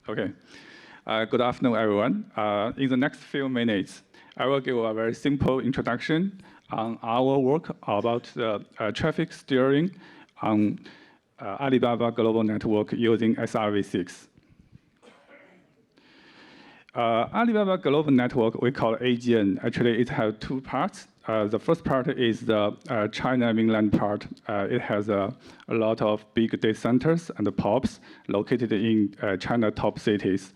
Okay. Good afternoon, everyone. In the next few minutes, I will give a very simple introduction on our work about the traffic steering on Alibaba global network using SRv6. Alibaba global network, we call AGN. Actually, it has two parts. The first part is the China mainland part. It has a lot of big data centers and POPs located in China top cities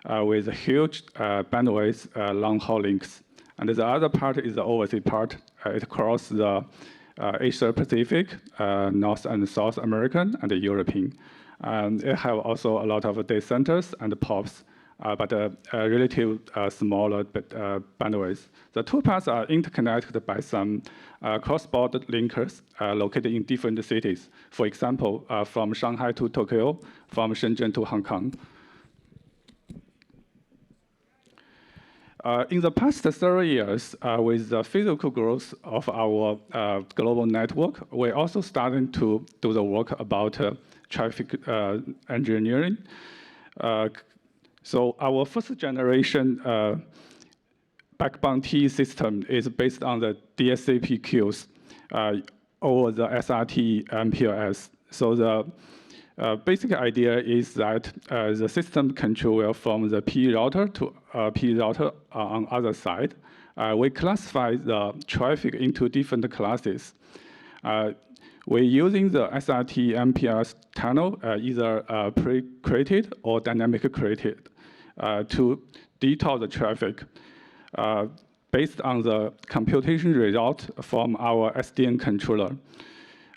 with huge bandwidth long-haul links. And the other part is the overseas part. It crosses the Asia Pacific, North and South American, and the European. And it has also a lot of data centers and POPs. But relatively smaller bandwidth. The two parts are interconnected by some cross-border linkers located in different cities. For example, from Shanghai to Tokyo, from Shenzhen to Hong Kong. In the past several years, with the physical growth of our global network, we're also starting to do the work about traffic engineering. So our first generation backbone T system is based on the DSCP queues over the SRT MPLS. So the basic idea is that the system control will from the P router to P router on other side. We classify the traffic into different classes. We're using the SRT MPLS tunnel, either pre-created or dynamic created, to detail the traffic based on the computation result from our SDN controller.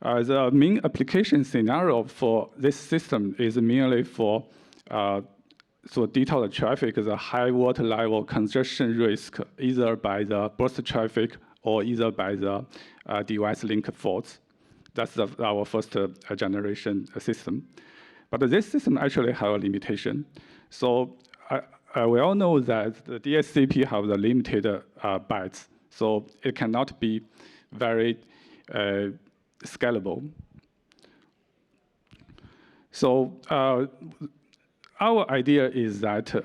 The main application scenario for this system is merely for detail the traffic, the high water level congestion risk, either by the burst traffic or either by the device link faults. That's our first generation system. But this system actually has a limitation. So we all know that the DSCP have the limited bytes, so it cannot be very scalable. So our idea is that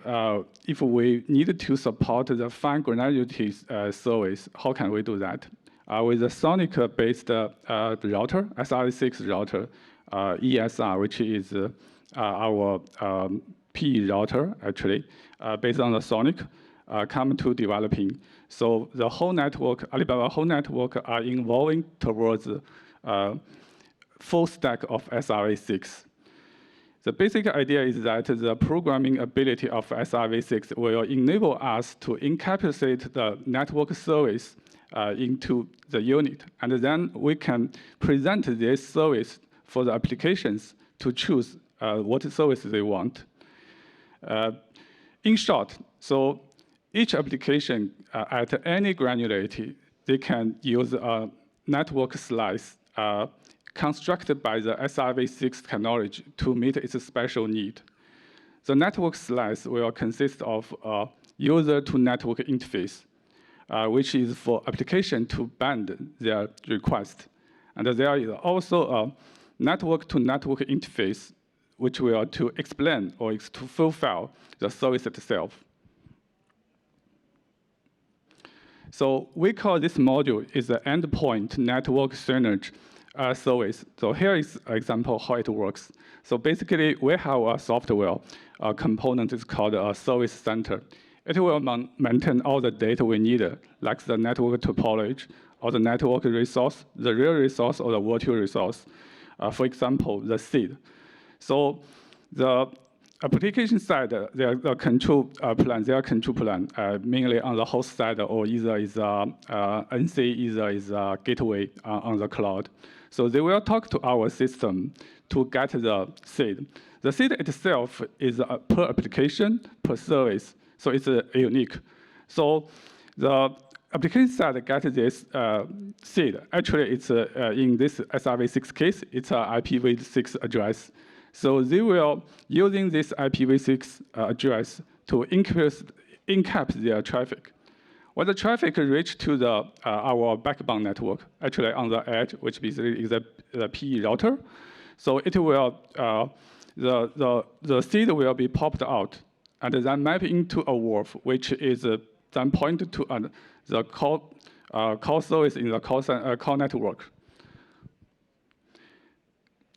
if we need to support the fine granularity service, how can we do that? With the Sonic-based router, SRv6 router, ESR, which is our P router, actually, based on the Sonic, come to developing. So the whole network, Alibaba whole network, are evolving towards full stack of SRv6. The basic idea is that the programming ability of SRv6 will enable us to encapsulate the network service into the unit. And then we can present this service for the applications to choose what service they want. In short, so each application at any granularity, they can use a network slice constructed by the SRv6 technology to meet its special need. The network slice will consist of a user-to-network interface, which is for application to band their request. And there is also a network-to-network interface, which will to explain or to fulfill the service itself. So we call this module is the endpoint network synergy service. So here is an example how it works. So basically, we have a software component is called a service center. It will maintain all the data we need, like the network topology, or the network resource, the real resource, or the virtual resource. For example, the seed. So the application side, their control plan, mainly on the host side, or either is NC, either is a gateway on the cloud. So they will talk to our system to get the seed. The seed itself is per application, per service, so it's unique. So the application side gets this seed. Actually, it's in this SRv6 case, it's an IPv6 address. So they will using this IPv6 address to encap their traffic. When the traffic reach to the our backbone network, actually on the edge, which basically is the P router, so it will the seed will be popped out and then map into a wolf, which is then pointed to the call service in the call network.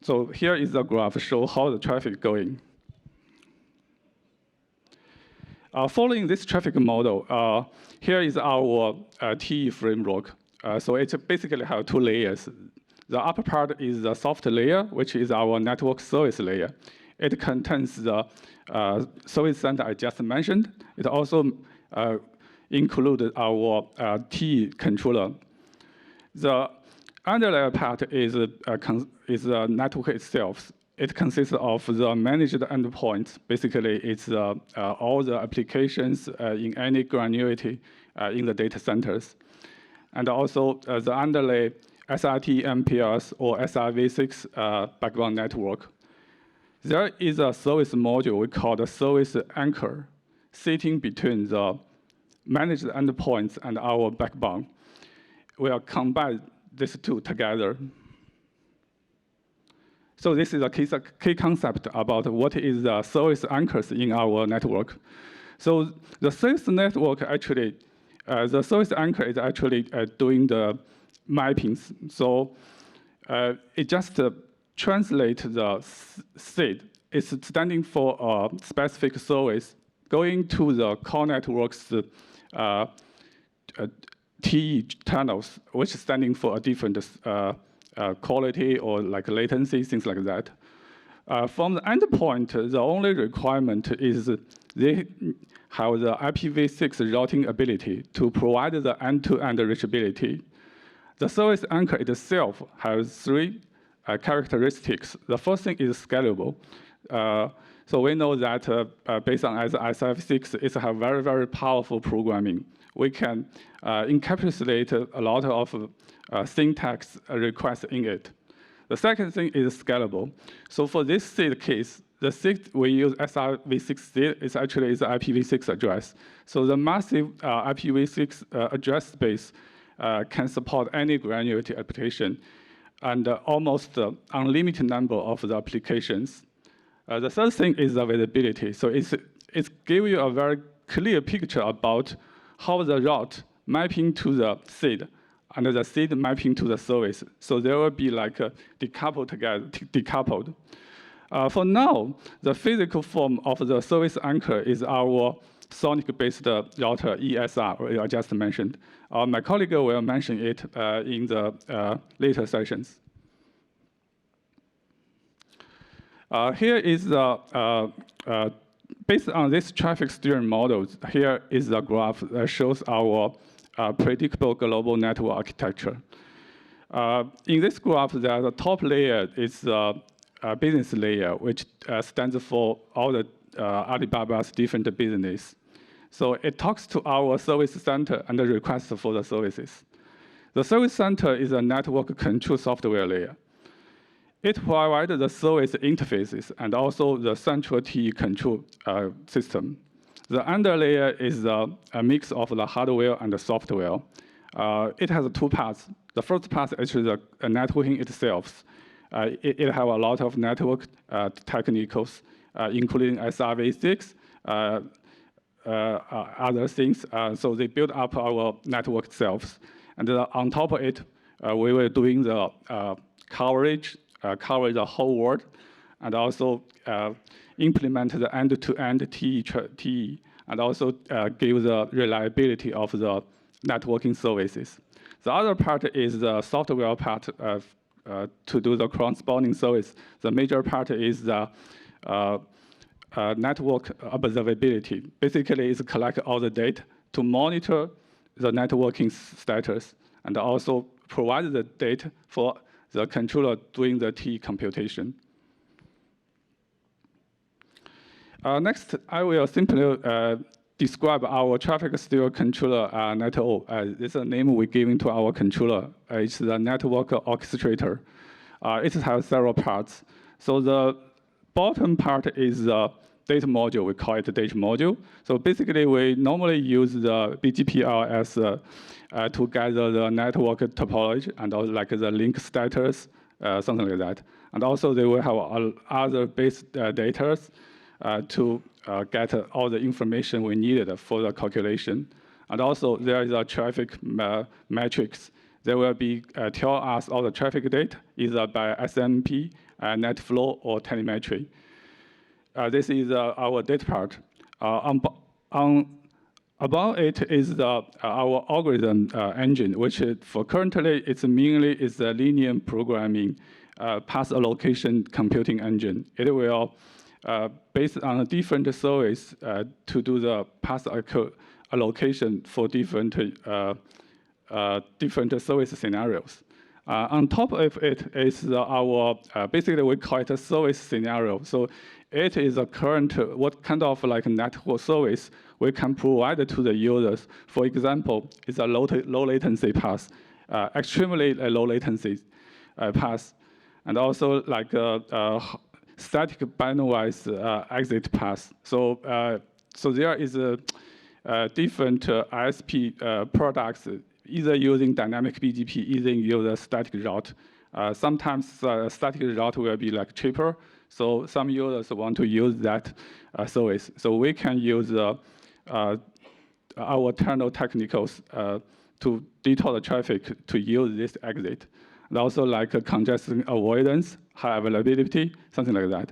So here is the graph show how the traffic going. Following this traffic model, here is our TE framework. So it basically has two layers. The upper part is the soft layer, which is our network service layer. It contains the service center I just mentioned. It also includes our TE controller. The underlayer part is the network itself. It consists of the managed endpoints. Basically, it's all the applications in any granularity in the data centers. And also the underlay SRT MPLS or SRv6 backbone network. There is a service module we call the service anchor, sitting between the managed endpoints and our backbone. We'll combine these two together. So this is a key concept about what is the service anchors in our network. So the service network actually, the service anchor is actually doing the mappings. So it just translates the seed. It's standing for a specific service going to the core network's TE channels, which is standing for a different quality or like latency, things like that. From the endpoint, the only requirement is they have the IPv6 routing ability to provide the end-to-end reachability. The service anchor itself has three characteristics. The first thing is scalable. So we know that based on SRv6, it has very, very powerful programming. We can encapsulate a lot of syntax requests in it. The second thing is scalable. So for this seed case, the seed we use SRv6 seed is actually the IPv6 address. So the massive IPv6 address space can support any granularity application and almost unlimited number of the applications. The third thing is availability. So it gives you a very clear picture about how the route mapping to the seed and the seed mapping to the service. So there will be like decoupled. For now, the physical form of the service anchor is our sonic-based router ESR, I just mentioned. My colleague will mention it in the later sessions. Here is the, based on this traffic steering model, here is the graph that shows our predictable global network architecture. In this graph, the top layer is the business layer, which stands for all the Alibaba's different business. So it talks to our service center and the request for the services. The service center is a network control software layer. It provides the service interfaces and also the central TE control system. The underlayer is a mix of the hardware and the software. It has two parts. The first part is the networking itself. It has a lot of network technicals, including SRv6, other things. So they build up our network itself. And on top of it, we were doing the coverage, cover the whole world, and also implement the end-to-end TE, and also give the reliability of the networking services. The other part is the software part to do the cross-bounding service. The major part is the network observability. Basically, it's collect all the data to monitor the networking status and also provide the data for the controller doing the TE computation. Next, I will simply describe our traffic steer controller NetO. This is a name we're giving to our controller. It's the network orchestrator. It has several parts. So the bottom part is the data module. We call it the data module. So basically, we normally use the BGP as to gather the network topology and also like the link status something like that. And also they will have other base data to get all the information we needed for the calculation. And also there is a traffic matrix. They will be tell us all the traffic data either by SMP, net flow, or telemetry. This is our data part. About it is our algorithm engine, which for currently it's mainly is a linear programming path allocation computing engine. It will based on a different service to do the path allocation for different service scenarios. On top of it is our, basically we call it a service scenario. So it is a current, what kind of like network service we can provide to the users. For example, it's a low latency path, extremely low latency path, and also like static bandwidth exit path. So, so there is a different ISP products, either using dynamic BGP, either using static route. Sometimes static route will be like cheaper, so some users want to use that service. So we can use our internal technicals to detour the traffic to use this exit. And also like congestion avoidance, high availability, something like that.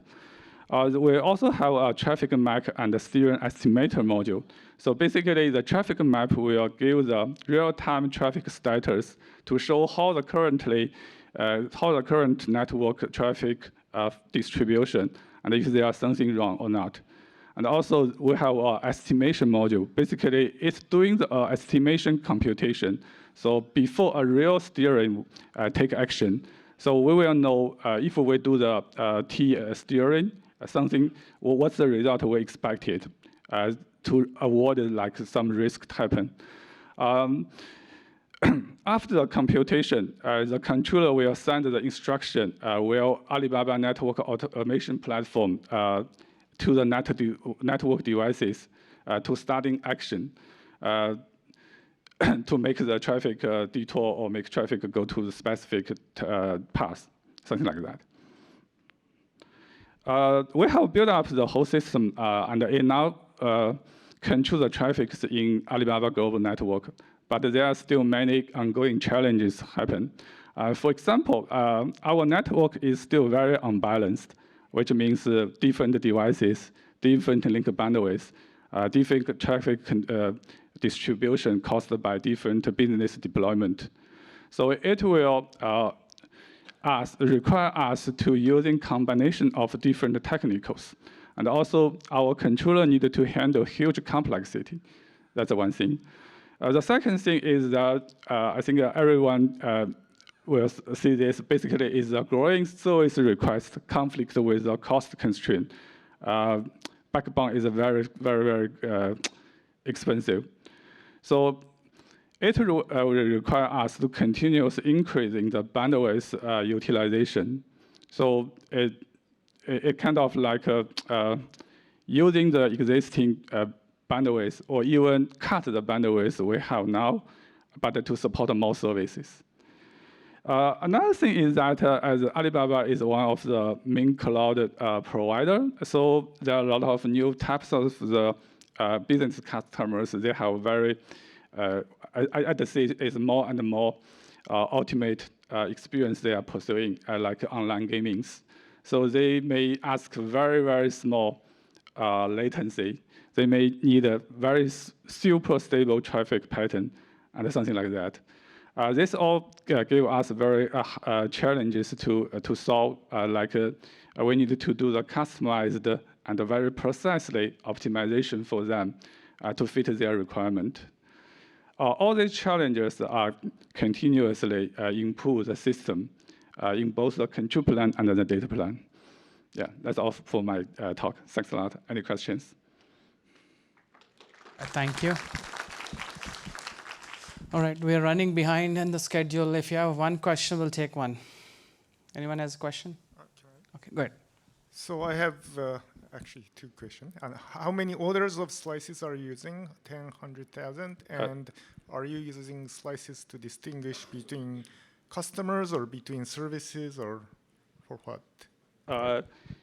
We also have a traffic map and a steering estimator module. So basically, the traffic map will give the real-time traffic status to show how the current network traffic distribution, and if there is something wrong or not. And also, we have an estimation module. Basically, it's doing the estimation computation. So before a real steering take action, so we will know if we do the T steering, what's the result we expected to avoid like some risk to happen. After the computation, the controller will send the instruction will Alibaba network automation platform to the network devices to starting action to make the traffic detour or make traffic go to the specific path, something like that. We have built up the whole system and it now control the traffic in Alibaba global network, but there are still many ongoing challenges happen. For example, our network is still very unbalanced, which means different devices, different link bandwidths, different traffic distribution caused by different business deployment. So it will require us to using combination of different technicals. And also our controller needed to handle huge complexity. That's the one thing. The second thing is that I think everyone will see this basically is a growing service request conflict with the cost constraint. Backbone is a very, very, very expensive. So it will require us to continuously increasing the bandwidth utilization. So it kind of like using the existing bandwidth or even cut the bandwidth we have now, but to support more services. Another thing is that as Alibaba is one of the main cloud provider, so there are a lot of new types of the business customers. They have very, I'd say it's more and more ultimate experience they are pursuing, like online gamings. So they may ask very, very small latency. They may need a very super stable traffic pattern and something like that. This all give us very challenges to solve. We need to do the customized and very precisely optimization for them to fit their requirement. All these challenges are continuously improve the system in both the control plan and the data plan. Yeah, that's all for my talk. Thanks a lot. Any questions? Thank you. All right, we're running behind in the schedule. If you have one question, we'll take one. Anyone has a question? Okay, go ahead. So I have actually two questions. How many orders of slices are you using? 10, 100,000? And are you using slices to distinguish between customers or between services or for what?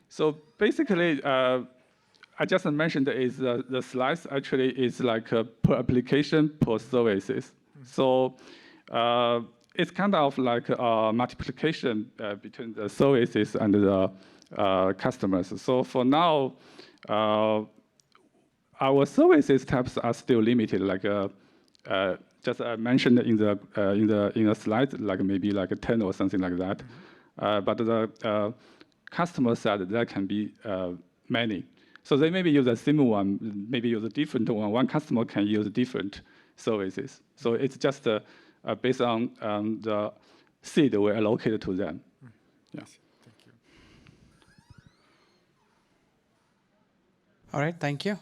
So basically, I just mentioned is the slice actually is like per application per services. So it's kind of like a multiplication between the services and the customers. So for now, our services types are still limited. Like just I mentioned in the slide, like maybe like 10 or something like that. But the customer side, there can be many. So they maybe use a similar one, maybe use a different one. One customer can use different services. So it's just based on the seed we allocated to them. Yeah. Thank you. All right, thank you.